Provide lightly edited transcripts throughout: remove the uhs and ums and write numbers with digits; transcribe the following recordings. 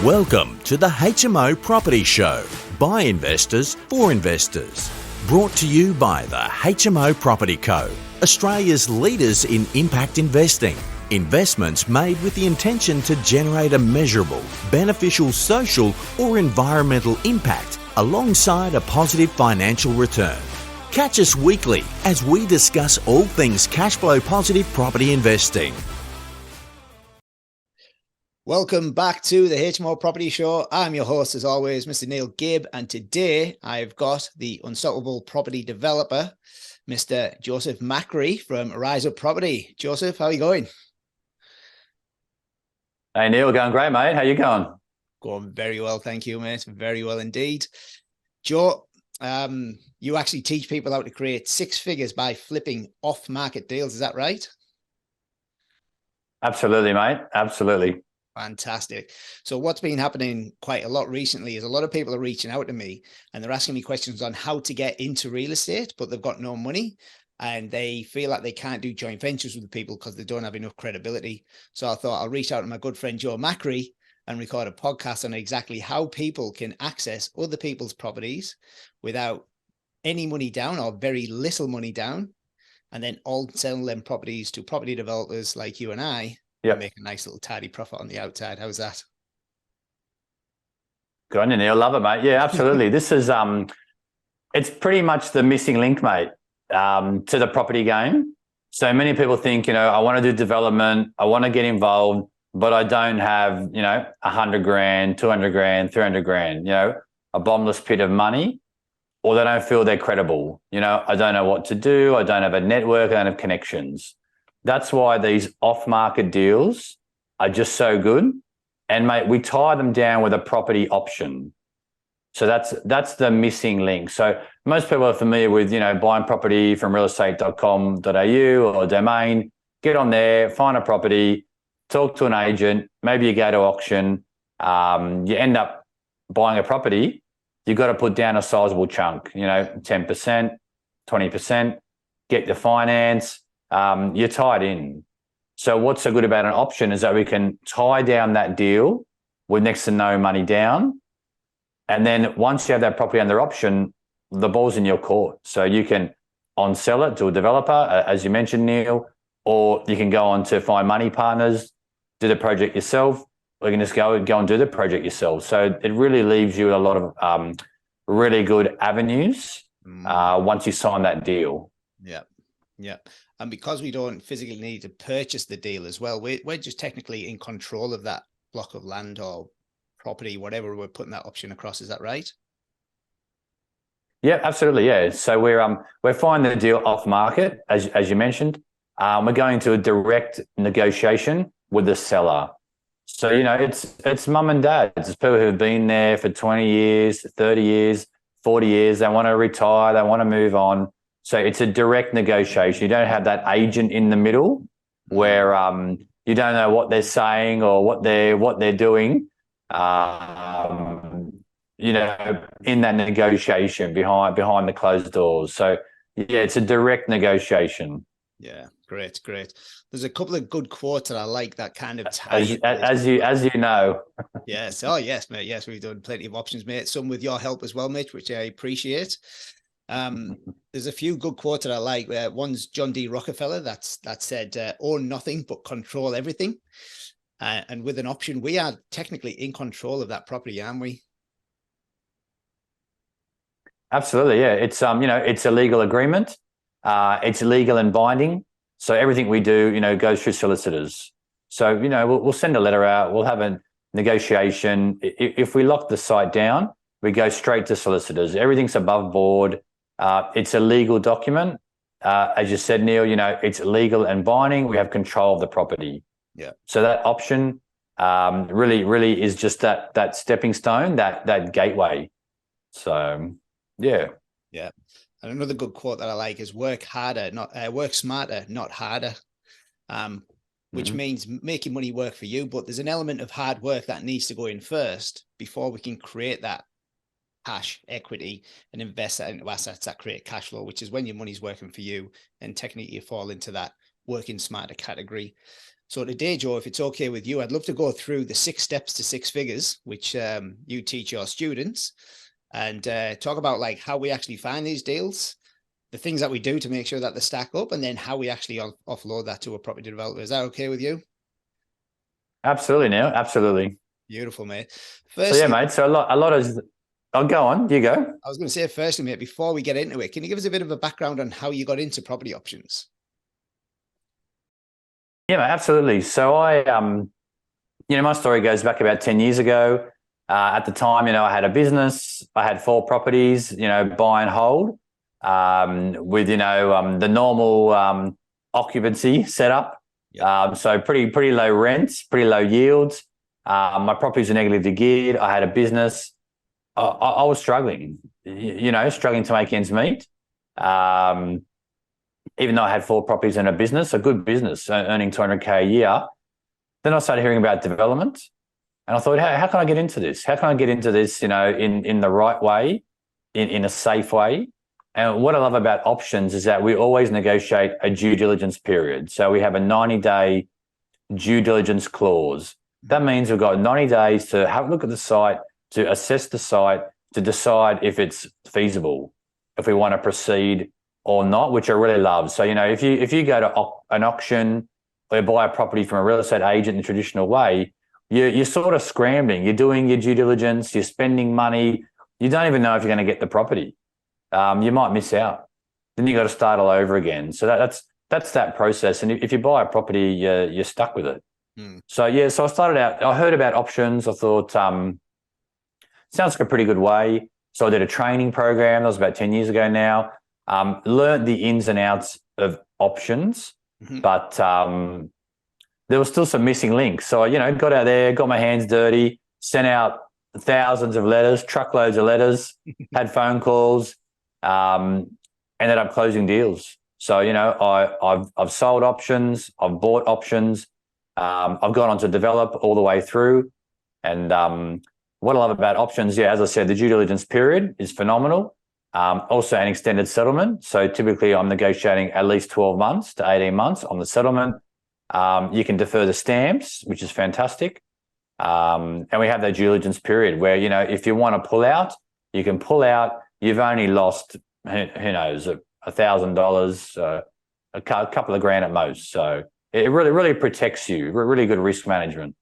Welcome to the HMO Property Show by investors for investors. Brought to you by the HMO Property Co, Australia's leaders in impact investing. Investments made with the intention to generate a measurable, beneficial social or environmental impact alongside a positive financial return. Catch us weekly as we discuss all things cash flow positive property investing. Welcome back to the HMO Property Show. I'm your host, as always, Mr. Neil Gibb, and today I've got the unstoppable property developer, Mr. Joseph Macri from Rise Up Property. Joseph, how are you going? Hey Neil, going great, mate. How you going? Going very well, thank you, mate. Very well indeed. Joe, you actually teach people how to create six figures by flipping off-market deals. Is that right? Absolutely, mate. Absolutely. Fantastic. So what's been happening quite a lot recently is a lot of people are reaching out to me and they're asking me questions on how to get into real estate, but they've got no money and they feel like they can't do joint ventures with the people because they don't have enough credibility. So I thought I'll reach out to my good friend Joe Macri and record a podcast on exactly how people can access other people's properties without any money down or very little money down, and then all sell them properties to property developers like you and I. Yep. Make a nice little tidy profit on the outside. How's that? Good on you, Neil. Love it, mate. Yeah, absolutely. This is it's pretty much the missing link, mate, to the property game. So many people think, I want to do development, I want to get involved, but I don't have, 100 grand, 200 grand, 300 grand, a bottomless pit of money, or they don't feel they're credible. I don't know what to do. I don't have a network. I don't have connections. That's why these off-market deals are just so good. And mate, we tie them down with a property option. So that's the missing link. So most people are familiar with, buying property from realestate.com.au or domain. Get on there, find a property, talk to an agent, maybe you go to auction, you end up buying a property, you've got to put down a sizable chunk, 10%, 20%, get the finance. You're tied in. So what's so good about an option is that we can tie down that deal with next to no money down. And then once you have that property under option, the ball's in your court. So you can on-sell it to a developer, as you mentioned, Neil, or you can go on to find money partners, do the project yourself, or you can just go and do the project yourself. So it really leaves you a lot of really good avenues once you sign that deal. Yeah. Yeah. And because we don't physically need to purchase the deal as well, we're just technically in control of that block of land or property, whatever we're putting that option across. Is that right? Yeah, absolutely. Yeah. So we're finding the deal off market, as you mentioned. We're going to a direct negotiation with the seller. So, it's mum and dad. It's people who've been there for 20 years, 30 years, 40 years. They want to retire. They want to move on. So it's a direct negotiation. You don't have that agent in the middle where you don't know what they're saying or what they're doing. In that negotiation behind the closed doors. So yeah, it's a direct negotiation. Yeah, great. There's a couple of good quotes that I like that kind of as you know. Yes. Oh yes, mate. Yes, we've done plenty of options, mate. Some with your help as well, mate, which I appreciate. There's a few good quotes that I like. One's John D. Rockefeller that said, own nothing but control everything. And with an option, we are technically in control of that property, aren't we? Absolutely, yeah. It's it's a legal agreement. It's legal and binding. So everything we do, goes through solicitors. So we'll send a letter out. We'll have a negotiation. If we lock the site down, we go straight to solicitors. Everything's above board. It's a legal document. As you said, Neil, it's legal and binding. We have control of the property. Yeah. So that option really is just that stepping stone, that gateway. So, yeah. Yeah. And another good quote that I like is work smarter, not harder. Which means making money work for you, but there's an element of hard work that needs to go in first before we can create that cash equity and invest that into assets that create cash flow, which is when your money's working for you. And technically you fall into that working smarter category. So today, Joe, if it's okay with you, I'd love to go through the 6 steps to 6 figures, which you teach your students, and talk about like how we actually find these deals, the things that we do to make sure that they stack up, and then how we actually offload that to a property developer. Is that okay with you? Absolutely, Neil. Absolutely. Beautiful, mate. So yeah, mate. So a lot of. I'll go on. You go. I was going to say, firstly, mate, before we get into it, can you give us a bit of a background on how you got into property options? Yeah, mate, absolutely. So my story goes back about 10 years ago. At the time, I had a business. I had 4 properties, buy and hold, with, the normal occupancy setup. Yep. So pretty low rents, pretty low yields. My properties were negatively geared. I had a business. I was struggling, struggling to make ends meet. Even though I had 4 properties in a business, a good business, earning $200K a year. Then I started hearing about development, and I thought, how can I get into this? How can I get into this, in the right way, in a safe way? And what I love about options is that we always negotiate a due diligence period. So we have a 90-day due diligence clause. That means we've got 90 days to have a look at the site, to assess the site, to decide if it's feasible, if we want to proceed or not, which I really love. So, if you go to an auction or buy a property from a real estate agent in the traditional way, you're sort of scrambling. You're doing your due diligence. You're spending money. You don't even know if you're going to get the property. You might miss out. Then you got to start all over again. So that's that process. And if you buy a property, you're stuck with it. So I started out. I heard about options. I thought, sounds like a pretty good way. So I did a training program. That was about 10 years ago now. Learned the ins and outs of options, but there was still some missing links. So I, got out there, got my hands dirty, sent out thousands of letters, truckloads of letters, had phone calls, ended up closing deals. So, I've sold options, I've bought options, I've gone on to develop all the way through. And what I love about options, as I said, the due diligence period is phenomenal. Also an extended settlement. So typically I'm negotiating at least 12 months to 18 months on the settlement. You can defer the stamps, which is fantastic. And we have that due diligence period where, if you want to pull out, you can pull out. You've only lost, who knows, $1,000, a couple of grand at most. So it really, really protects you. Really good risk management.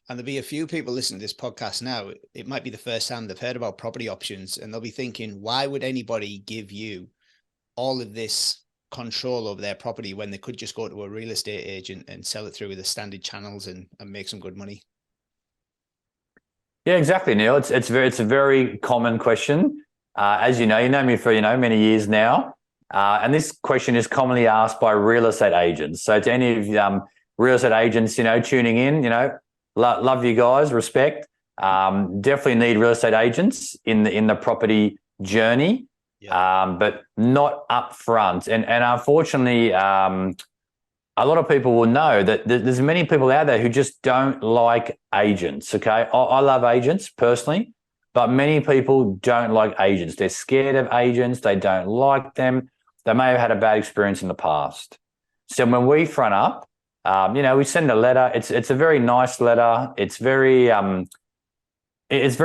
And there'll be a few people listening to this podcast now. It might be the first time they've heard about property options, and they'll be thinking, why would anybody give you all of this control over their property when they could just go to a real estate agent and sell it through the standard channels and make some good money? Yeah, exactly, Neil. It's a very common question. As you know me for many years now, and this question is commonly asked by real estate agents. So to any of real estate agents, tuning in, love you guys, respect. Definitely need real estate agents in the property journey, but not up front. And unfortunately, a lot of people will know that there's many people out there who just don't like agents. Okay, I love agents personally, but many people don't like agents. They're scared of agents. They don't like them. They may have had a bad experience in the past. So when we front up, we send a letter. It's a very nice letter. It's very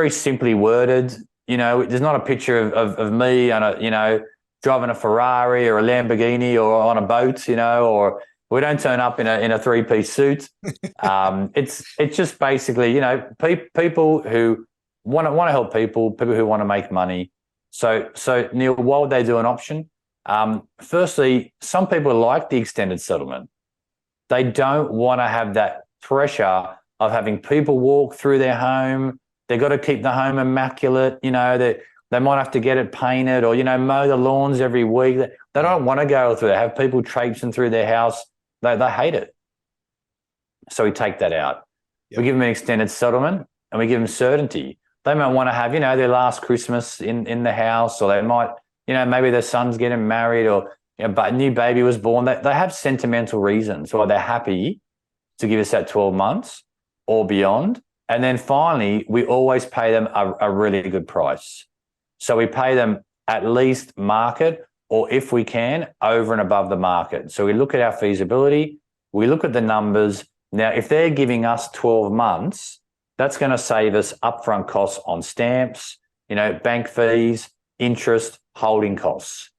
simply worded. There's not a picture of me on a driving a Ferrari or a Lamborghini or on a boat. Or we don't turn up in a 3-piece suit. It's just basically people who want to help people who want to make money. So Neil, why would they do an option? Firstly, some people like the extended settlement. They don't want to have that pressure of having people walk through their home. They've got to keep the home immaculate. They might have to get it painted or, mow the lawns every week. They don't want to go through that, have people traipsing through their house. They hate it. So we take that out. Yep. We give them an extended settlement and we give them certainty. They might want to have, their last Christmas in the house, or they might, maybe their son's getting married, or but a new baby was born. They have sentimental reasons why they're happy to give us that 12 months or beyond. And then finally, we always pay them a really good price. So we pay them at least market, or if we can, over and above the market. So we look at our feasibility. We look at the numbers. Now, if they're giving us 12 months, that's going to save us upfront costs on stamps, bank fees, interest, holding costs.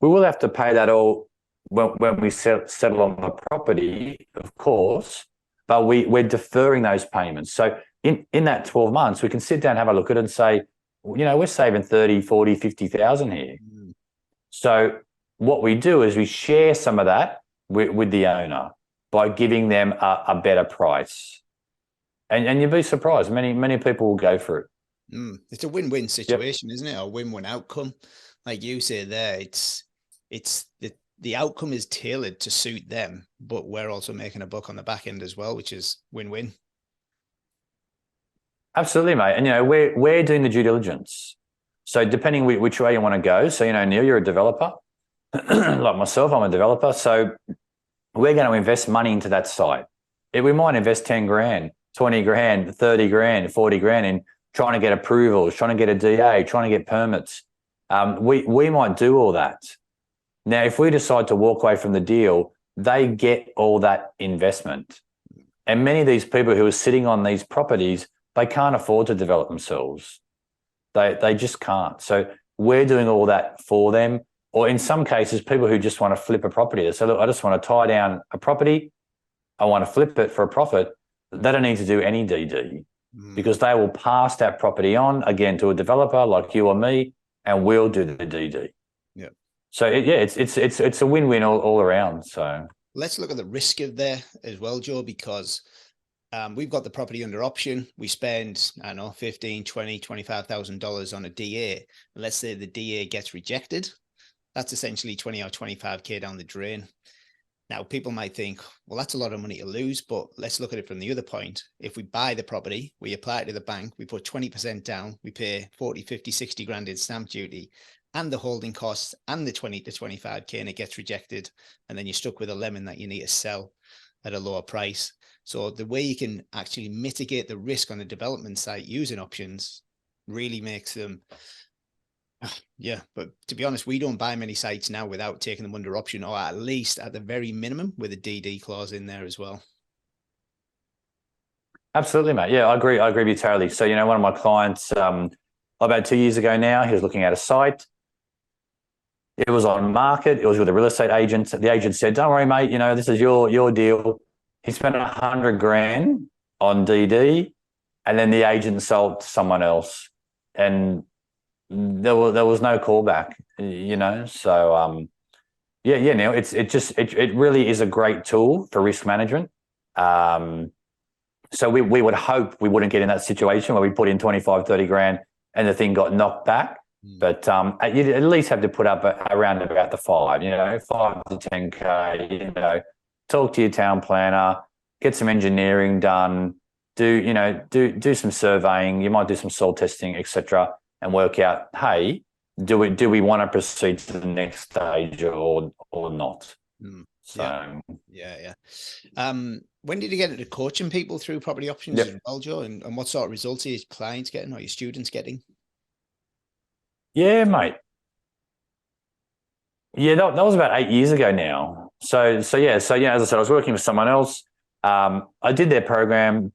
We will have to pay that all when we settle on the property, of course, but we're deferring those payments. So in that 12 months, we can sit down and have a look at it and say, we're saving 30, 40, 50,000 here. Mm. So what we do is we share some of that with the owner by giving them a better price. And you'll be surprised. Many people will go for it. It's a win-win situation, isn't it? A win-win outcome. Like you say there, it's the outcome is tailored to suit them, but we're also making a buck on the back end as well, which is win-win. Absolutely, mate. And, we're doing the due diligence. So depending which way you want to go. So, Neil, you're a developer. Like myself, I'm a developer. So we're going to invest money into that site. We might invest 10 grand, 20 grand, 30 grand, 40 grand in trying to get approvals, trying to get a DA, trying to get permits. We might do all that. Now, if we decide to walk away from the deal, they get all that investment. And many of these people who are sitting on these properties, they can't afford to develop themselves. They just can't. So we're doing all that for them. Or in some cases, people who just want to flip a property. They say, look, I just want to tie down a property. I want to flip it for a profit. They don't need to do any DD because they will pass that property on again to a developer like you or me, and we'll do the DD. Yeah. So it's a win-win all around. So let's look at the risk of there as well, Joe, because we've got the property under option. We spend, I don't know, $15,000, $20,000, $25,000 on a DA. Let's say the DA gets rejected. That's essentially 20 or 25K down the drain. Now, people might think, well, that's a lot of money to lose, but let's look at it from the other point. If we buy the property, we apply it to the bank, we put 20% down, we pay 40, 50, 60 grand in stamp duty and the holding costs and the 20 to 25K, and it gets rejected. And then you're stuck with a lemon that you need to sell at a lower price. So the way you can actually mitigate the risk on the development site using options really makes them, yeah. But to be honest, we don't buy many sites now without taking them under option, or at least at the very minimum with a DD clause in there as well. Absolutely, mate. Yeah, I agree with you totally. So, one of my clients, about 2 years ago now, he was looking at a site. It was on market. It was with a real estate agent. The agent said, don't worry, mate, this is your deal. He spent 100 grand on DD, and then the agent sold to someone else. And there was no callback, So, Neil, it really is a great tool for risk management. So we would hope we wouldn't get in that situation where we put in 25, 30 grand and the thing got knocked back. But you'd at least have to put up around about the 5 to 10K, talk to your town planner, get some engineering done, do some surveying. You might do some soil testing, etc., and work out, hey, do we want to proceed to the next stage or not? So yeah. When did you get into coaching people through property options as well, Joe? And what sort of results are your clients getting or your students getting? Yeah, mate. Yeah, that was about 8 years ago now. So as I said, I was working with someone else. I did their program.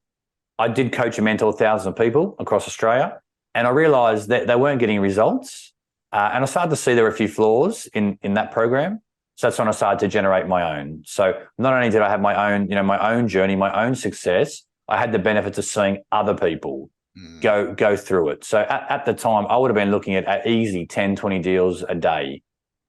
I did coach and mentor thousands of people across Australia, and I realised that they weren't getting results. And I started to see there were a few flaws in that program. So that's when I started to generate my own. So not only did I have my own journey, my own success, I had the benefit of seeing other people go through it. So at the time, I would have been looking at easy 10, 20 deals a day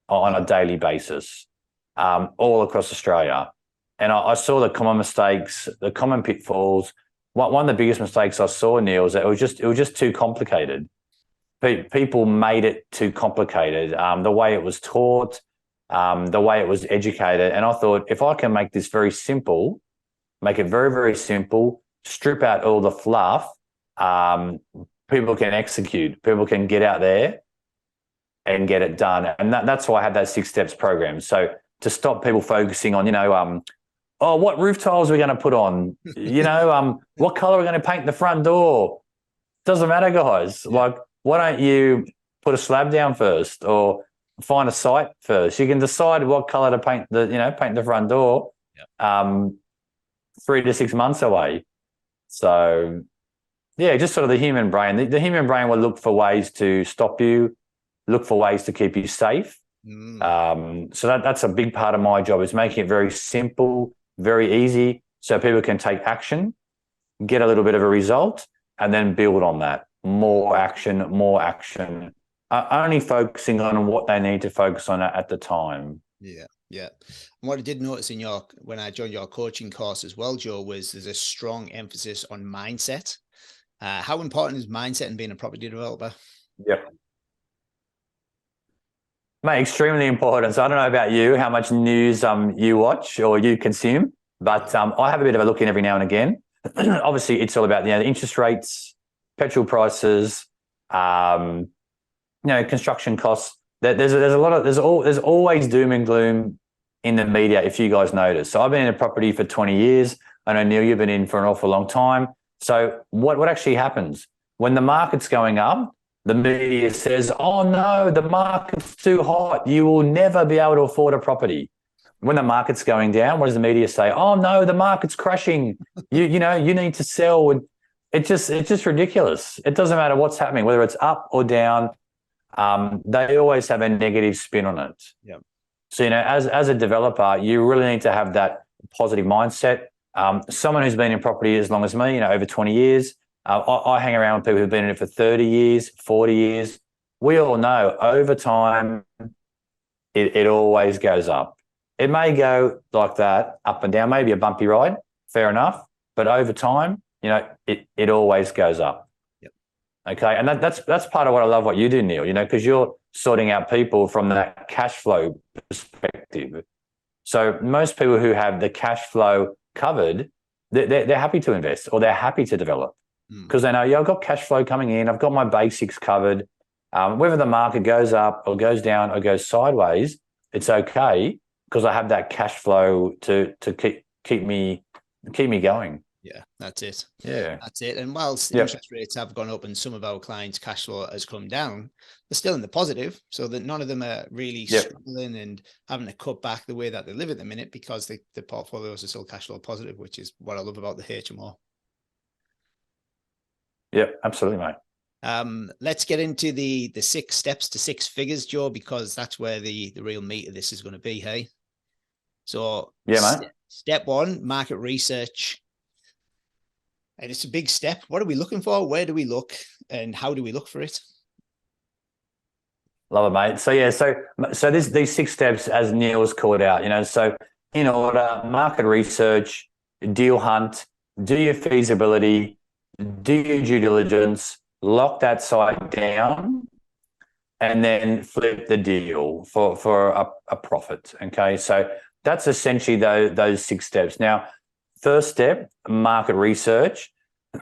on a daily basis, all across Australia. And I saw the common mistakes, the common pitfalls. One of the biggest mistakes I saw, Neil, is that it was just too complicated. People made it too complicated. The way it was taught, the way it was educated. And I thought, if I can make this very simple, make it very, very simple, strip out all the fluff, people can execute, people can get out there and get it done. And that's why I had that 6 steps program. So to stop people focusing on, what roof tiles are we going to put on? What color are we going to paint the front door? Doesn't matter, guys. Like, why don't you put a slab down first or find a site first? You can decide what color to paint the front door. 3 to 6 months away. So, yeah, just sort of the human brain. The human brain will look for ways to stop you, look for ways to keep you safe. So that's a big part of my job, is making it very simple, very easy, so people can take action, get a little bit of a result, and then build on that. More action, only focusing on what they need to focus on at the time. Yeah. And what I did notice when I joined your coaching course as well, Joe, was there's a strong emphasis on mindset. How important is mindset in being a property developer? Yep. Mate, extremely important. So I don't know about you, how much news you watch or you consume, but I have a bit of a look in every now and again. Obviously, it's all about the interest rates, petrol prices, construction costs. There's always doom and gloom in the media, if you guys notice. So I've been in a property for 20 years. I know, Neil, you've been in for an awful long time. So what actually happens when the market's going up? The media says, "Oh no, the market's too hot. You will never be able to afford a property." When the market's going down, what does the media say? "Oh no, the market's crashing. You need to sell." It's just ridiculous. It doesn't matter what's happening, whether it's up or down. They always have a negative spin on it. Yeah. So, as a developer, you really need to have that positive mindset. Someone who's been in property as long as me, over 20 years, I hang around with people who've been in it for 30 years, 40 years. We all know over time, it always goes up. It may go like that, up and down, maybe a bumpy ride, fair enough. But over time, it always goes up. Yep. Okay. And that's part of what I love what you do, Neil, because you're sorting out people from that cash flow perspective. So most people who have the cash flow covered, they're happy to invest or they're happy to develop because they know, I've got cash flow coming in. I've got my basics covered. Whether the market goes up or goes down or goes sideways, it's okay because I have that cash flow to keep me going. Yeah, that's it. Yeah, that's it. And whilst interest rates have gone up and some of our clients' cash flow has come down, they're still in the positive, so that none of them are really struggling and having to cut back the way that they live at the minute because the portfolios are still cash flow positive, which is what I love about the HMO. Yeah, absolutely, mate. Let's get into the 6 steps to 6 figures, Joe, because that's where the real meat of this is going to be. Hey, so mate. Step 1, market research. And it's a big step. What are we looking for? Where do we look? And how do we look for it? Love it, mate. So these 6 steps, as Neil has called out, so in order: market research, deal hunt, do your feasibility, do your due diligence, lock that site down, and then flip the deal for a profit. Okay, so that's essentially those 6 steps. Now, first step, market research.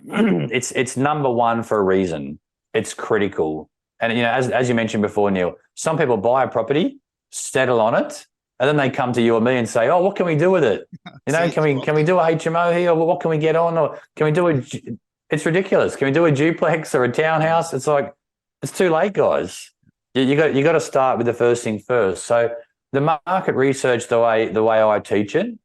It's number 1 for a reason. It's critical. And as you mentioned before, Neil, some people buy a property, settle on it, and then they come to you or me and say, "Oh, what can we do with it? Can we do a HMO here? Or what can we get on? Or can we do it's ridiculous. Can we do a duplex or a townhouse?" It's like, it's too late, guys. You got to start with the first thing first. So the market research, the way I teach it,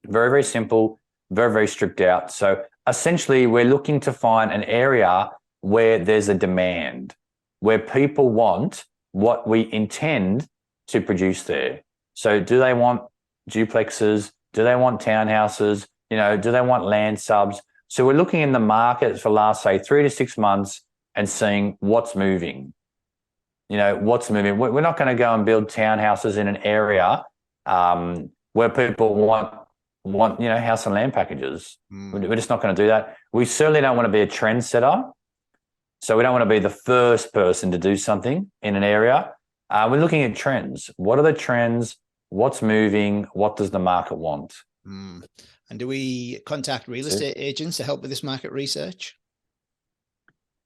very, very simple, very, very strict out. So essentially, we're looking to find an area where there's a demand, where people want what we intend to produce there. So do they want duplexes? Do they want townhouses? Do they want land subs? So we're looking in the market for the last, say, 3 to 6 months and seeing what's moving. What's moving. We're not going to go and build townhouses in an area where people want house and land packages. We're just not going to do that. We certainly don't want to be a trendsetter. So we don't want to be the first person to do something in an area. We're looking at trends. What are the trends? What's moving? What does the market want? And do we contact real estate agents to help with this market research?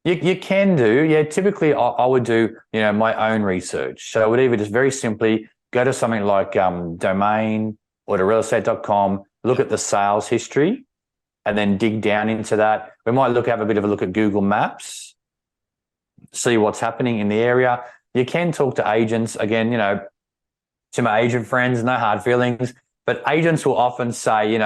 You can do. Yeah, typically I would do, my own research. So I would either just very simply go to something like Domain or to realestate.com, look at the sales history, and then dig down into that. We might have a bit of a look at Google Maps, see what's happening in the area. You can talk to agents. Again, to my agent friends, no hard feelings. But agents will often say,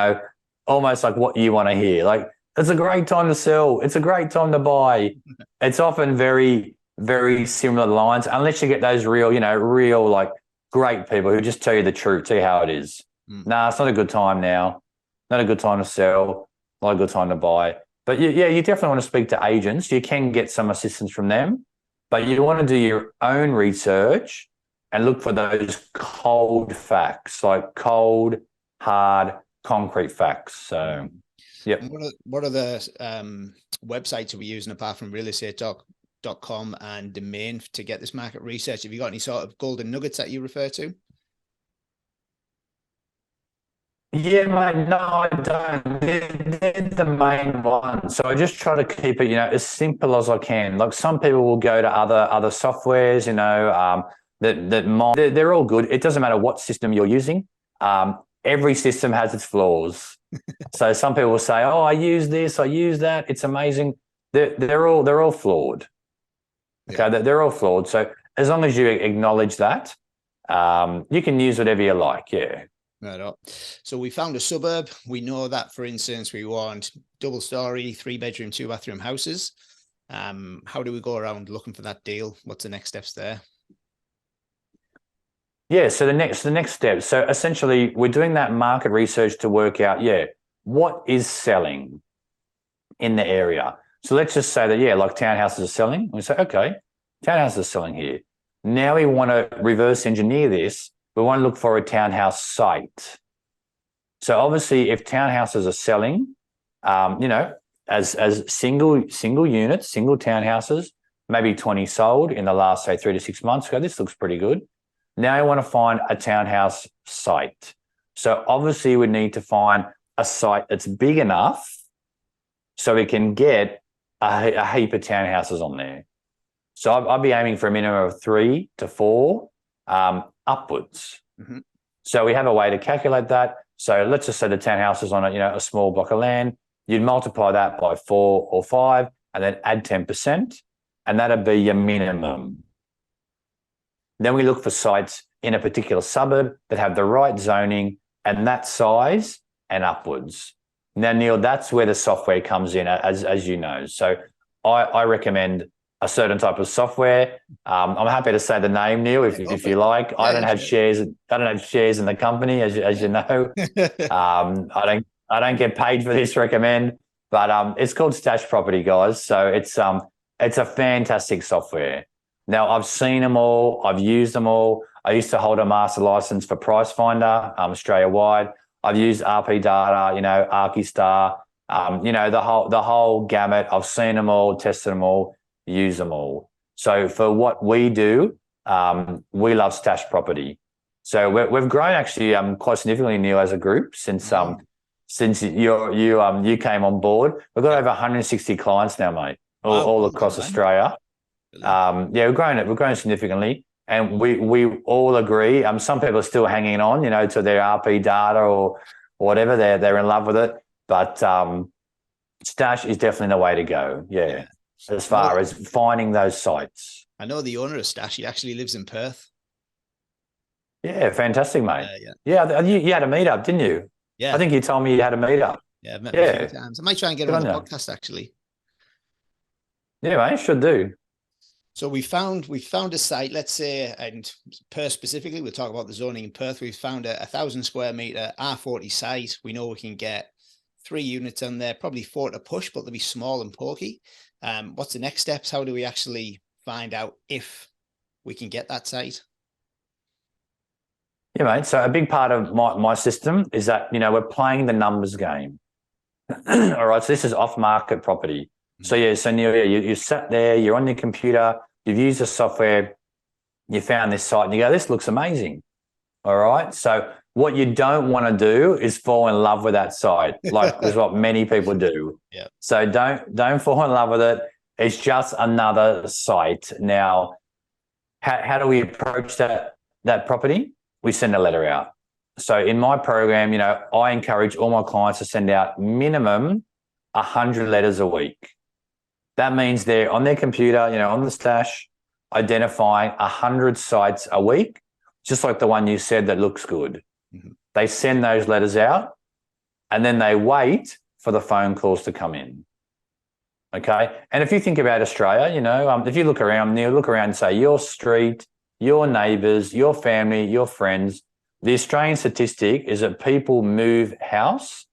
almost like what you want to hear. Like, it's a great time to sell. It's a great time to buy. It's often very, very similar lines, unless you get those real like great people who just tell you the truth, tell you how it is. Nah, it's not a good time now. Not a good time to sell. Not a good time to buy. But you definitely want to speak to agents. You can get some assistance from them, but you want to do your own research and look for those cold facts, like cold, hard, concrete facts. So, yeah. What are the websites are we using apart from realestate.com and Domain to get this market research? Have you got any sort of golden nuggets that you refer to? Yeah, mate, no, I don't. They're the main ones. So I just try to keep it, as simple as I can. Like, some people will go to other softwares, they're all good. It doesn't matter what system you're using. Every system has its flaws. So some people will say, "Oh, I use this, I use that. It's amazing." They're all flawed. Okay, yeah. They're all flawed. So as long as you acknowledge that, you can use whatever you like. Yeah. Right. So we found a suburb. We know that, for instance, we want double story, 3-bedroom, 2-bathroom houses. How do we go around looking for that deal? What's the next steps there? Yeah, so the next step. So essentially, we're doing that market research to work out, what is selling in the area. So let's just say that, like townhouses are selling. We say, okay, townhouses are selling here. Now we want to reverse engineer this. We want to look for a townhouse site. So obviously, if townhouses are selling, as single units, single townhouses, maybe 20 sold in the last, say, 3 to 6 months ago, this looks pretty good. Now you want to find a townhouse site. So obviously, we need to find a site that's big enough so we can get a heap of townhouses on there. So I'd be aiming for a minimum of 3 to 4 upwards. Mm-hmm. So we have a way to calculate that. So let's just say the townhouse is on a small block of land. You'd multiply that by 4 or 5 and then add 10%, and that'd be your minimum. Then we look for sites in a particular suburb that have the right zoning and that size and upwards. Now, Neil, that's where the software comes in, as you know. So I recommend a certain type of software. I'm happy to say the name, Neil, if you like. I don't have shares in the company, as you know. I don't get paid for this recommend, but it's called Stash Property, guys. So it's a fantastic software. Now, I've seen them all. I've used them all. I used to hold a master license for Price Finder, Australia-wide. I've used RP Data, Archistar, the whole gamut. I've seen them all, tested them all, use them all. So for what we do, we love Stash Property. So we've grown actually quite significantly, Neil, as a group since you came on board. We've got over 160 clients now, mate, all across Australia. We've grown significantly, and we all agree. Some people are still hanging on, to their RP Data or whatever. They're in love with it, but Stash is definitely the way to go. Yeah. As far as finding those sites. I know the owner of Stash. He actually lives in Perth. Yeah, fantastic, mate. You had a meetup, didn't you? Yeah. I think you told me you had a meetup. Yeah, I've met him a few times. I might try and get him on the podcast, actually. Yeah, mate, should do. So we found a site, let's say, and Perth specifically, we'll talk about the zoning in Perth. We've found a 1,000 square meter R40 site. We know we can get 3 units on there, probably 4 to push, but they'll be small and pokey. What's the next steps? How do we actually find out if we can get that site? Yeah, mate. So a big part of my system is that, we're playing the numbers game. All right. So this is off-market property. So Neil, you sat there, you're on your computer, you've used the software, you found this site and you go, this looks amazing. All right. So what you don't want to do is fall in love with that site, like is what many people do. Yeah. So don't fall in love with it. It's just another site. Now, how do we approach that property? We send a letter out. So in my program, I encourage all my clients to send out minimum 100 letters a week. That means they're on their computer, on the Stash, identifying 100 sites a week, just like the one you said that looks good. Mm-hmm. they send those letters out, and then they wait for the phone calls to come in. Okay. And if you think about Australia, you know, if you look around, and say your street, your neighbours, your family, your friends, the Australian statistic is that people move house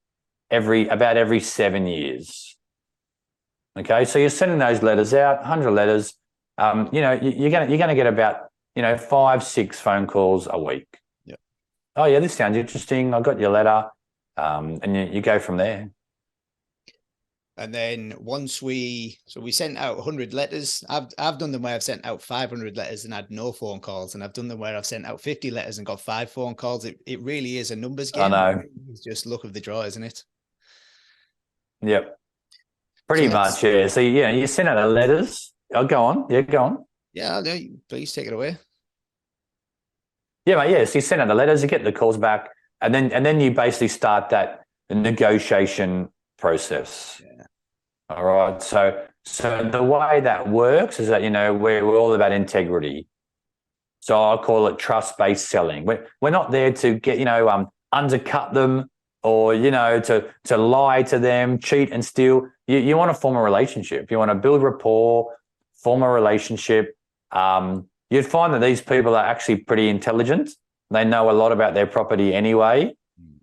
about every 7 years. Okay. So you're sending those letters out, 100 letters. You know, you're gonna get about, you know, 5-6 phone calls a week. Yeah. Oh yeah, this sounds interesting. I got your letter. And you go from there. And then once we sent out 100 letters. I've done them where I've sent out 500 letters and had no phone calls, and I've done them where I've sent out 50 letters and got 5 phone calls. It really is a numbers game. I know. It's just luck of the draw, isn't it? Yep. Pretty much, yeah. So yeah, you send out the letters. Oh, go on. Yeah, go on. Yeah, no, please take it away. Yeah, mate, yeah. So you send out the letters, you get the calls back, and then you basically start that negotiation process. Yeah. All right. So the way that works is that, you know, we're all about integrity. So I call it trust-based selling. We're not there to get, you know, undercut them or, you know, to lie to them, cheat and steal. You want to form a relationship. You want to build rapport, form a relationship. You'd find that these people are actually pretty intelligent. They know a lot about their property anyway.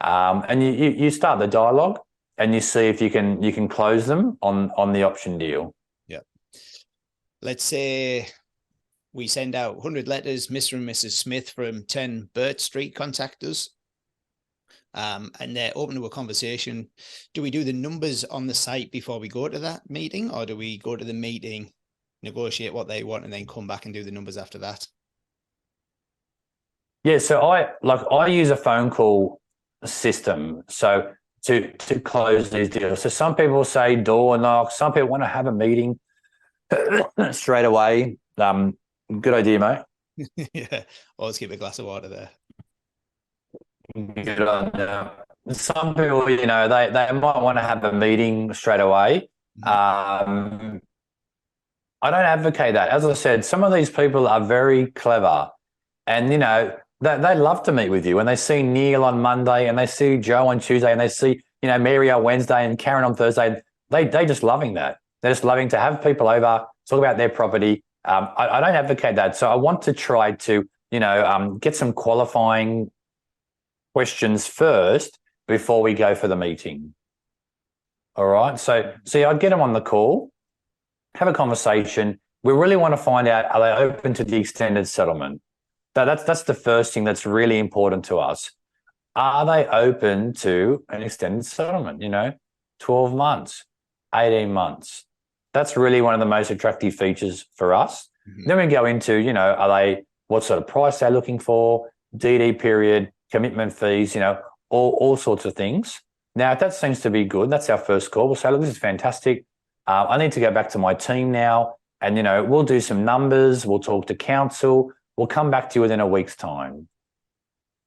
And you start the dialogue and you see if you can close them on the option deal. Yeah. Let's say we send out 100 letters. Mr. and Mrs. Smith from 10 Burt Street contact us. And they're open to a conversation. Do we do the numbers on the site before we go to that meeting, or do we go to the meeting, negotiate what they want, and then come back and do the numbers after that? Yeah, so I use a phone call system so to close these deals. So some people say door knock, some people want to have a meeting straight away. Good idea, mate. Yeah, always keep a glass of water there. Good on you. Some people, you know, they might want to have a meeting straight away. I don't advocate that. As I said, some of these people are very clever, and, you know, they love to meet with you. When they see Neil on Monday and they see Joe on Tuesday and they see, you know, Mary on Wednesday and Karen on Thursday, they just loving that. They're just loving to have people over, talk about their property. I don't advocate that. So I want to try to, you know, get some qualifying questions first before we go for the meeting. All right. So I'd get them on the call, have a conversation. We really want to find out, are they open to the extended settlement? That's the first thing that's really important to us. Are they open to an extended settlement? You know, 12 months, 18 months. That's really one of the most attractive features for us. Then we go into, you know, what sort of price they're looking for, DD period, commitment fees, you know, all sorts of things. Now, if that seems to be good, that's our first call. We'll say, look, this is fantastic. I need to go back to my team now. And, you know, we'll do some numbers. We'll talk to council. We'll come back to you within a week's time.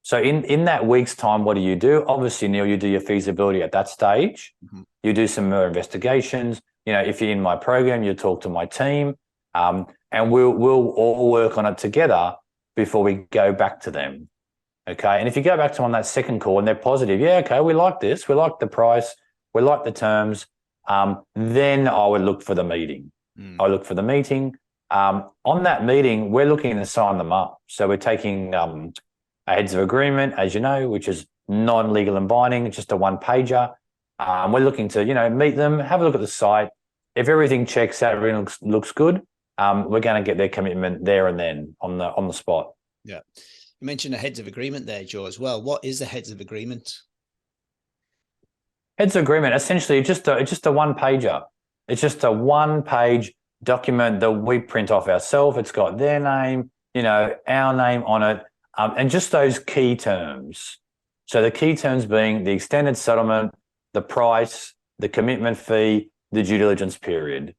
So in that week's time, what do? Obviously, Neil, you do your feasibility at that stage. You do some more investigations. You know, if you're in my program, you talk to my team, and we'll all work on it together before we go back to them. Okay. And if you go back to them on that second call and they're positive, yeah, okay, we like this, we like the price, we like the terms, then I would look for the meeting. I look for the meeting. On that meeting, we're looking to sign them up. So we're taking a heads of agreement, as you know, which is non-legal and binding, just a one-pager. We're looking to, you know, meet them, have a look at the site. If everything checks out, everything looks good, we're going to get their commitment there and then on the spot. Yeah. You mentioned a heads of agreement there, Joe, as well. What is a heads of agreement? Heads of agreement, essentially, it's just a one-pager. It's just a one-page document that we print off ourselves. It's got their name, you know, our name on it, and just those key terms. So the key terms being the extended settlement, the price, the commitment fee, the due diligence period.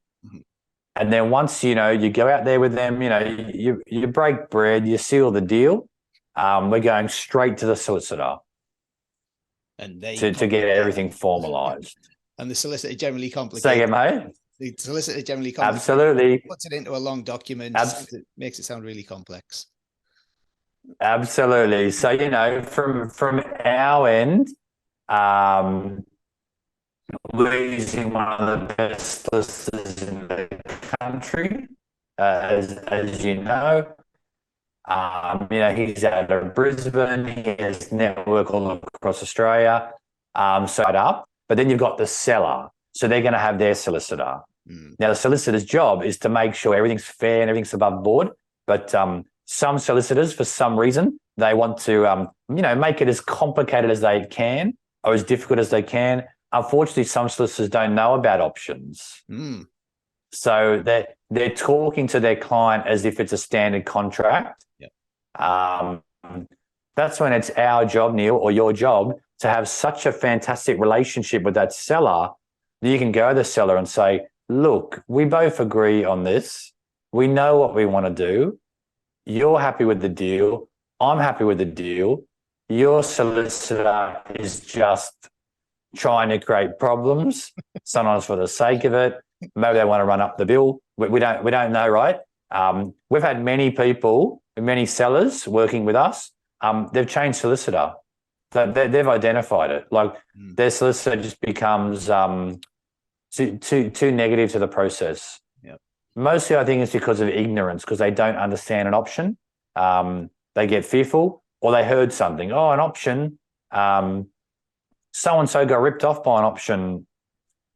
And then once, you know, you go out there with them, you know, you break bread, you seal the deal. We're going straight to the solicitor and they to get everything formalised. And the solicitor generally complicates. Say it, mate. The solicitor generally complicates. Absolutely. Puts it into a long document. It makes it sound really complex. Absolutely. So, from our end, um, we're using one of the best listers in the country, as you know. He's out of Brisbane. He has network all across Australia. Set up, but then you've got the seller. So they're going to have their solicitor. Now, the solicitor's job is to make sure everything's fair and everything's above board. But some solicitors, for some reason, they want to, make it as complicated as they can or as difficult as they can. Unfortunately, some solicitors don't know about options. So they're talking to their client as if it's a standard contract. That's when it's our job, Neil, or your job, to have such a fantastic relationship with that seller that you can go to the seller and say, look, we both agree on this. We know what we want to do. You're happy with the deal. I'm happy with the deal. Your solicitor is just trying to create problems, sometimes for the sake of it. Maybe they want to run up the bill. We don't know, right? We've had many people, many sellers working with us. They've changed solicitor. They've identified it. Like their solicitor just becomes too negative to the process. Mostly, I think it's because of ignorance, because they don't understand an option. They get fearful, or they heard something. Oh, an option. So-and-so got ripped off by an option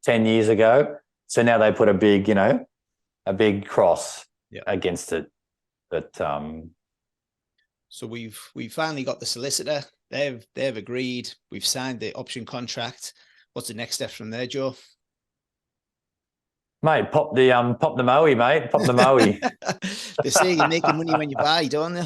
10 years ago. So now they put a big cross against it. But so we've finally got the solicitor. They've agreed. We've signed the option contract. What's the next step from there, Joe? Mate, pop the moe, mate. Pop the moe. They say you're making money when you buy, don't they?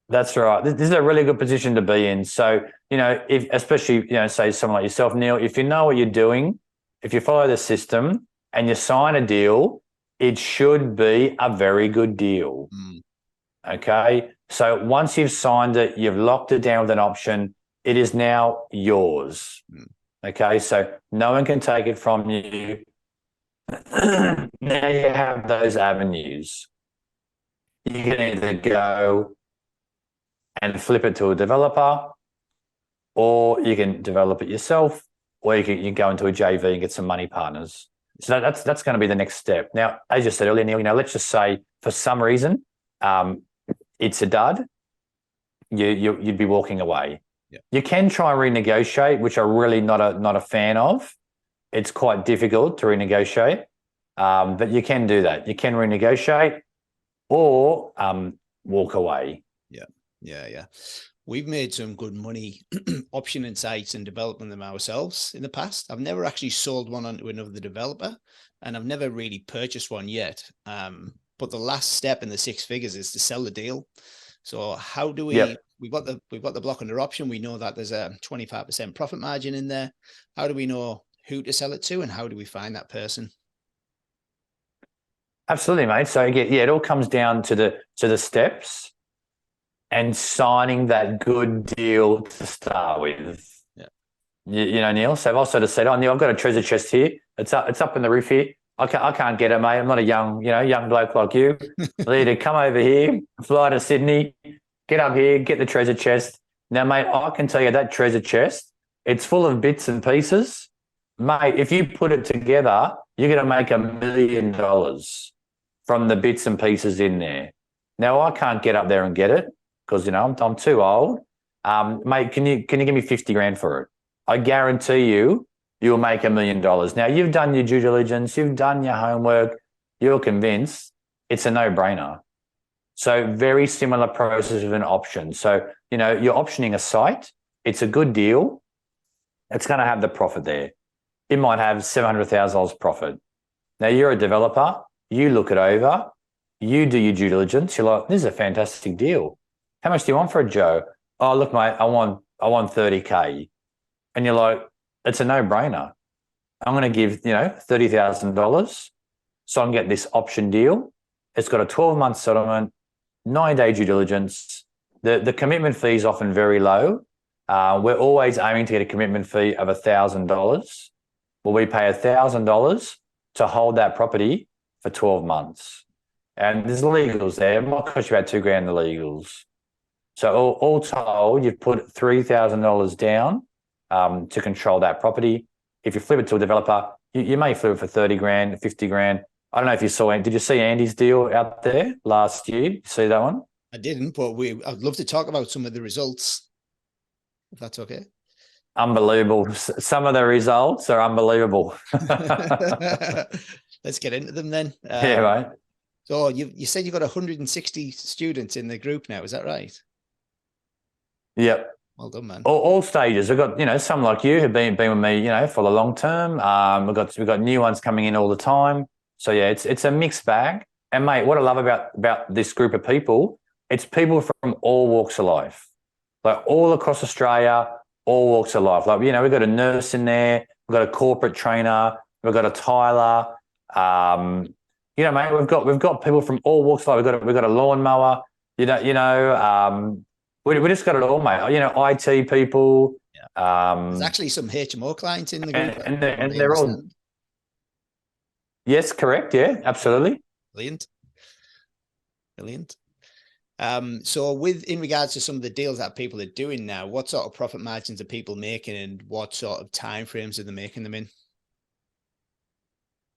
That's right. This is a really good position to be in. So, if especially, say someone like yourself, Neil, if you know what you're doing, if you follow the system and you sign a deal, it should be a very good deal. Okay. So once you've signed it, you've locked it down with an option, it is now yours. Okay. So no one can take it from you. Now you have those avenues. You can either go and flip it to a developer, or you can develop it yourself, or you can go into a JV and get some money partners. So that's going to be the next step. Now, as you said earlier, Neil, let's just say for some reason it's a dud, you'd be walking away. You can try and renegotiate, which I'm really not a fan of. It's quite difficult to renegotiate, but you can do that. You can renegotiate or walk away. Yeah. We've made some good money optioning sites and developing them ourselves in the past. I've never actually sold one onto another developer, and I've never really purchased one yet. But the last step in the 6 figures is to sell the deal. So how do we? We've got the block under option. We know that there's a 25% profit margin in there. How do we know who to sell it to, and how do we find that person? Absolutely, mate. So it all comes down to the steps and signing that good deal to start with. Neil. So I've also said, oh, Neil, I've got a treasure chest here. It's up in the roof here. I can't get it, mate. I'm not a young bloke like you. I need to come over here, fly to Sydney, get up here, get the treasure chest. Now, mate, I can tell you that treasure chest, it's full of bits and pieces. Mate, if you put it together, you're going to make $1 million from the bits and pieces in there. Now, I can't get up there and get it because, I'm too old. Mate, can you give me 50 grand for it? I guarantee you'll make $1 million. Now, you've done your due diligence, you've done your homework, you're convinced it's a no-brainer. So very similar process with an option. So, you're optioning a site. It's a good deal. It's going to have the profit there. It might have $700,000 profit. Now, you're a developer. You look it over. You do your due diligence. You're like, this is a fantastic deal. How much do you want for it, Joe? Oh, look, mate, I want 30K. And you're like, it's a no-brainer. I'm going to give, $30,000 so I can get this option deal. It's got a 12-month settlement, 9-day due diligence. The commitment fee is often very low. We're always aiming to get a commitment fee of $1,000. Well, we pay $1,000 to hold that property for 12 months. and there's legals there. It might cost you about $2,000 in the legals. So all told, you've put $3,000 down to control that property. If you flip it to a developer, you may flip it for $30,000, $50,000. I don't know if you saw it. Did you see Andy's deal out there last year? You see that one? I didn't, but I'd love to talk about some of the results, if that's okay. Unbelievable. Some of the results are unbelievable. Let's get into them then. Yeah, right. So you said you got 160 students in the group now. Is that right? Yep. Well done, man. All stages. We've got, some like you who've been with me, for the long term. We've got new ones coming in all the time. So yeah, it's a mixed bag. And mate, what I love about this group of people, it's people from all walks of life, like all across Australia, all walks of life. Like, we've got a nurse in there, we've got a corporate trainer, we've got a tiler. Mate, we've got people from all walks of life. We've got a lawnmower. We just got it all, mate. IT people. Yeah. There's actually some HMO clients in the group, and they're all. Yes, correct. Yeah, absolutely. Brilliant. So in regards to some of the deals that people are doing now, what sort of profit margins are people making, and what sort of timeframes are they making them in?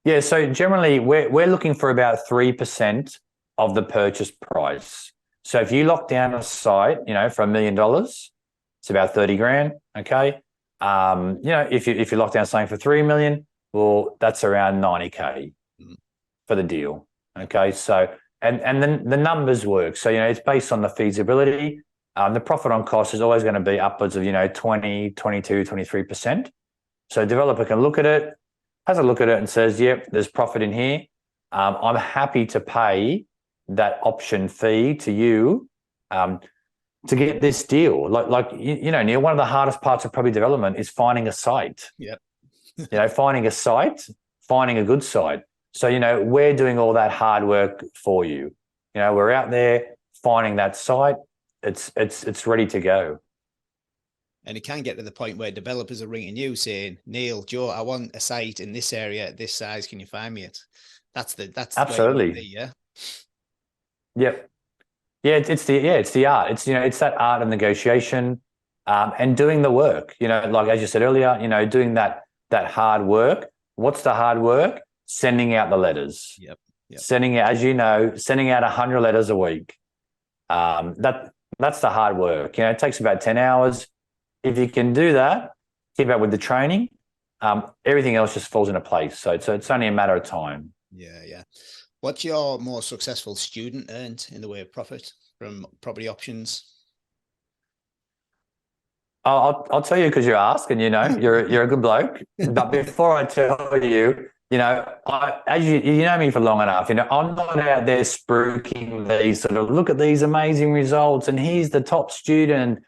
Yeah, so generally we're looking for about 3% of the purchase price. So if you lock down a site, for $1 million, it's about $30,000. Okay. If you lock down something for 3 million, well, that's around $90,000 for the deal. Okay. So, and then the numbers work. So, it's based on the feasibility. The profit on cost is always going to be upwards of, 20, 22, 23%. So a developer can look at it, has a look at it and says, yep, there's profit in here. I'm happy to pay that option fee to you to get this deal. Like Neil, one of the hardest parts of property development is finding a site. Yep. Finding a site, finding a good site. So, we're doing all that hard work for you. We're out there finding that site. It's ready to go. And it can get to the point where developers are ringing you saying, Neil, Joe, I want a site in this area at this size. Can you find me it? That's absolutely. Yeah. Yep. Yeah, it's the art. It's that art of negotiation, and doing the work. Like as you said earlier, doing that hard work. What's the hard work? Sending out the letters. Yep. Sending out 100 letters a week. That's the hard work. It takes about 10 hours. If you can do that, keep up with the training, everything else just falls into place. So it's only a matter of time. Yeah. What's your more successful student earned in the way of profit from property options? I'll tell you because you're asking. You're a good bloke. But before I tell you, as you know me for long enough, I'm not out there spruiking these sort of look at these amazing results and here's the top student.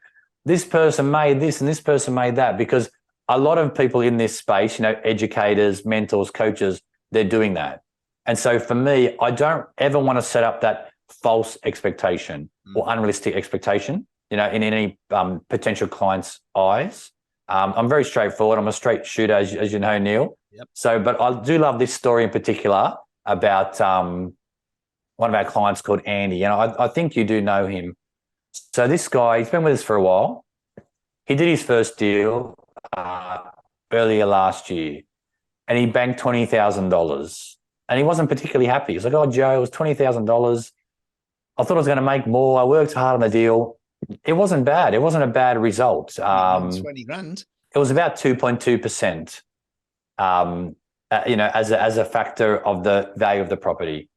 This person made this and this person made that, because a lot of people in this space, educators, mentors, coaches, they're doing that. And so for me, I don't ever want to set up that false expectation or unrealistic expectation, in any potential client's eyes. I'm very straightforward. I'm a straight shooter, as you know, Neil. Yep. So, but I do love this story in particular about one of our clients called Andy. I think you do know him. So this guy, he's been with us for a while. He did his first deal earlier last year, and he banked $20,000. And he wasn't particularly happy. He's like, "Oh, Joe, it was $20,000. I thought I was going to make more. I worked hard on the deal. It wasn't bad. It wasn't a bad result. 20 grand. It was about 2.2%. As a factor of the value of the property.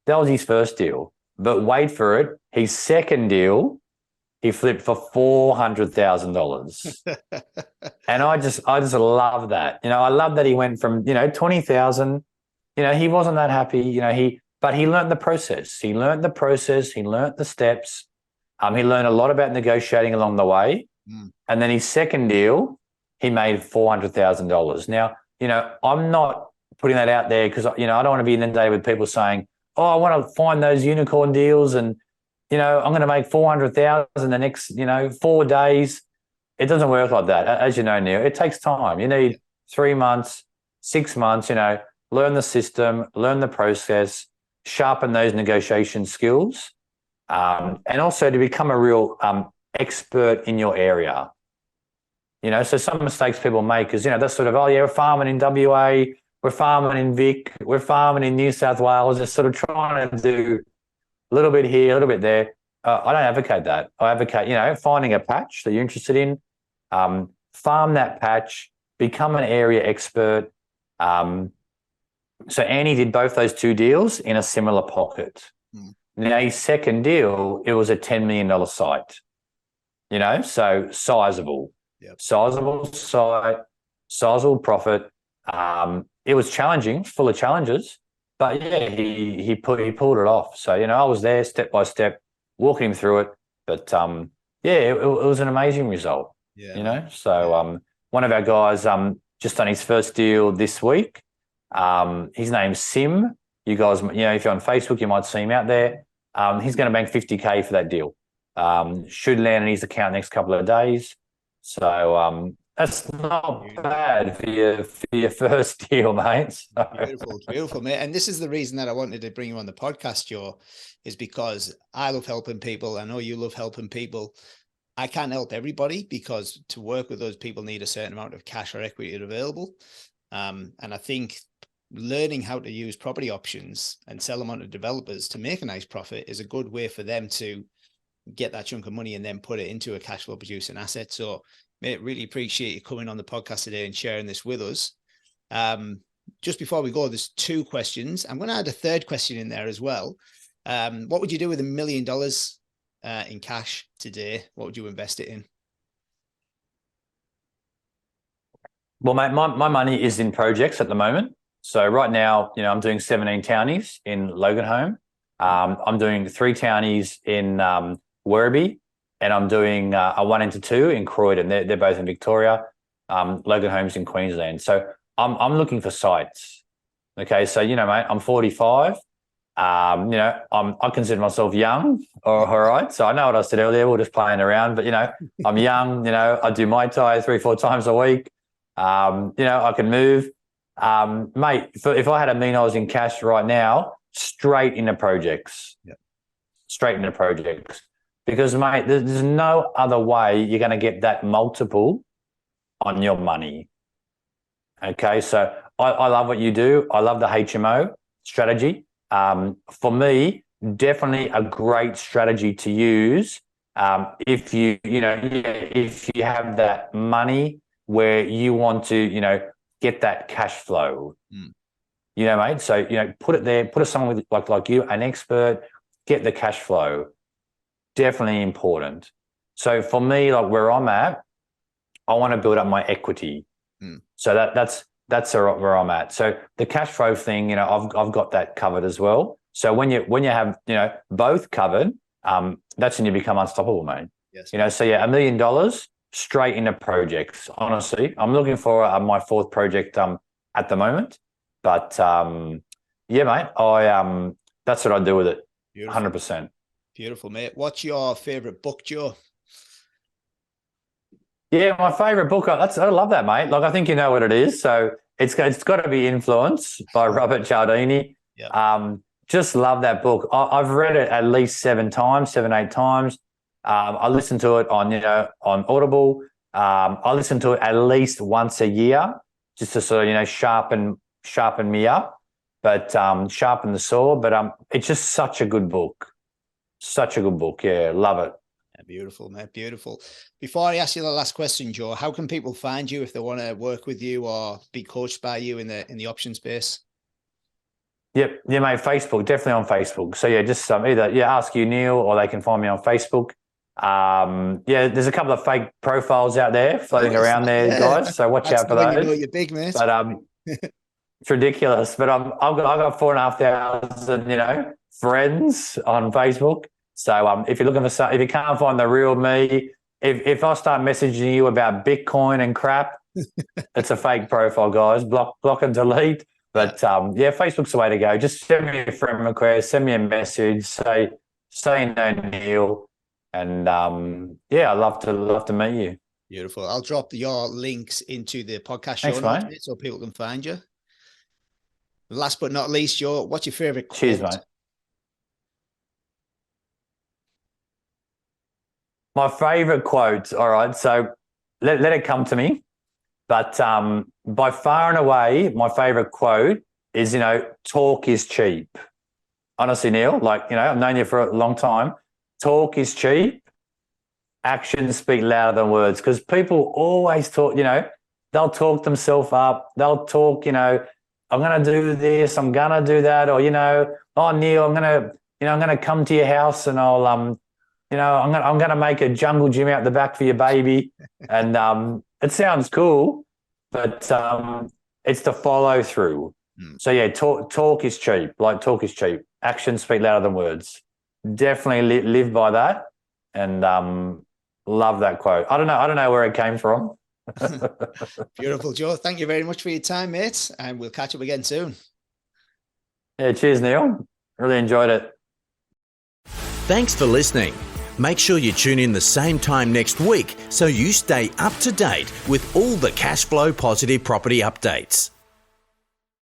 That was his first deal. But wait for it, his second deal, he flipped for $400,000. And I just love that. I love that he went from, 20,000, he wasn't that happy, but he learned the process. He learned the steps. He learned a lot about negotiating along the way. And then his second deal, he made $400,000. Now, I'm not putting that out there because, I don't want to be inundated with people saying, "Oh, I want to find those unicorn deals and, I'm going to make $400,000 in the next, 4 days." It doesn't work like that. As you know, Neil, it takes time. You need 3 months, 6 months, learn the system, learn the process, sharpen those negotiation skills, and also to become a real expert in your area. So some mistakes people make is, that's sort of, oh yeah, we're farming in WA, we're farming in Vic, we're farming in New South Wales, just sort of trying to do a little bit here, a little bit there. I don't advocate that. I advocate, finding a patch that you're interested in, farm that patch, become an area expert. So Annie did both those two deals in a similar pocket. Now his second deal, it was a $10 million site, so sizable. Yep. Sizable site, sizable profit. It was challenging, full of challenges, but yeah, he pulled it off. So I was there step by step, walking him through it. But it was an amazing result. Yeah. So one of our guys just done his first deal this week. His name's Sim. You guys, if you're on Facebook, you might see him out there. He's going to bank $50K for that deal. Should land in his account next couple of days. So that's not bad for your first deal, mate. So. Beautiful, mate. And this is the reason that I wanted to bring you on the podcast, Joe, is because I love helping people. I know you love helping people. I can't help everybody because to work with those people need a certain amount of cash or equity available. And I think learning how to use property options and sell them on to developers to make a nice profit is a good way for them to get that chunk of money and then put it into a cash flow producing asset. So, mate, really appreciate you coming on the podcast today and sharing this with us. Just before we go, there's two questions. I'm going to add a third question in there as well. What would you do with $1 million in cash today? What would you invest it in? Well, mate, my money is in projects at the moment. So right now, I'm doing 17 townies in Loganholme. I'm doing 3 townies in Werribee, and I'm doing a 1 into 2 in Croydon. They're both in Victoria. Loganholme's in Queensland. So I'm looking for sites. Okay, so mate, I'm 45. I consider myself young. All right. So I know what I said earlier. We're just playing around, but I'm young. I do Muay Thai 3-4 times a week. I can move. Mate, if I had $1 million in cash right now, straight into projects. Yep. Straight into projects. Because, mate, there's no other way you're going to get that multiple on your money. Okay, so I love what you do. I love the HMO strategy. For me, definitely a great strategy to use if if you have that money where you want to, get that cash flow. Mate. So, put it there, put it someone with like you, an expert, get the cash flow. Definitely important. So for me, like where I'm at, I want to build up my equity. So that's where I'm at. So the cash flow thing, I've got that covered as well. So when you have, both covered, that's when you become unstoppable, mate. Yes. So yeah, $1 million straight into projects. Honestly, I'm looking for my 4th project at the moment. But yeah, mate, that's what I do with it. Beautiful. 100%. Beautiful, mate. What's your favorite book, Joe? Yeah, my favorite book. I love that, mate. Like, I think you know what it is. So it's got to be Influence by Robert Cialdini. Yep. Just love that book. I've read it at least 7, 8 times. I listen to it on Audible. I listen to it at least once a year, just to sort of sharpen me up, but sharpen the saw. But it's just such a good book. Such a good book. Yeah, love it. Yeah, beautiful, mate. Beautiful. Before I ask you the last question, Joe, how can people find you if they want to work with you or be coached by you in the option space? Yep. Yeah, mate. Facebook, definitely on Facebook. So yeah, just either ask you Neil, or they can find me on Facebook. There's a couple of fake profiles out there floating around there, guys. So watch out for those. You're big, mate. But it's ridiculous. But I've got 4,500 friends on Facebook. So if you're looking for if you can't find the real me, if I start messaging you about Bitcoin and crap, it's a fake profile, guys. Block and delete. But Facebook's the way to go. Just send me a friend request, send me a message, say no, Neil, and I'd love to meet you. Beautiful. I'll drop your links into the podcast show notes so people can find you. Last but not least, Joe, what's your favorite quote? Cheers, mate. my favorite quote. All right, so let it come to me. But by far and away, my favorite quote is, talk is cheap. Honestly, Neil, I've known you for a long time. Talk is cheap. Actions speak louder than words, because people always talk, they'll talk themselves up. They'll talk, I'm going to do this, I'm going to do that. Or, oh, Neil, I'm going to come to your house and I'll, I'm going to make a jungle gym out the back for your baby. And it sounds cool, but it's the follow through. So yeah, talk is cheap. Talk is cheap. Actions speak louder than words. Definitely live by that, and love that quote. I don't know where it came from. Beautiful, Joe. Thank you very much for your time, mate, and we'll catch up again soon. Yeah, cheers, Neil. Really enjoyed it. Thanks for listening. Make sure you tune in the same time next week so you stay up to date with all the Cashflow Positive Property updates.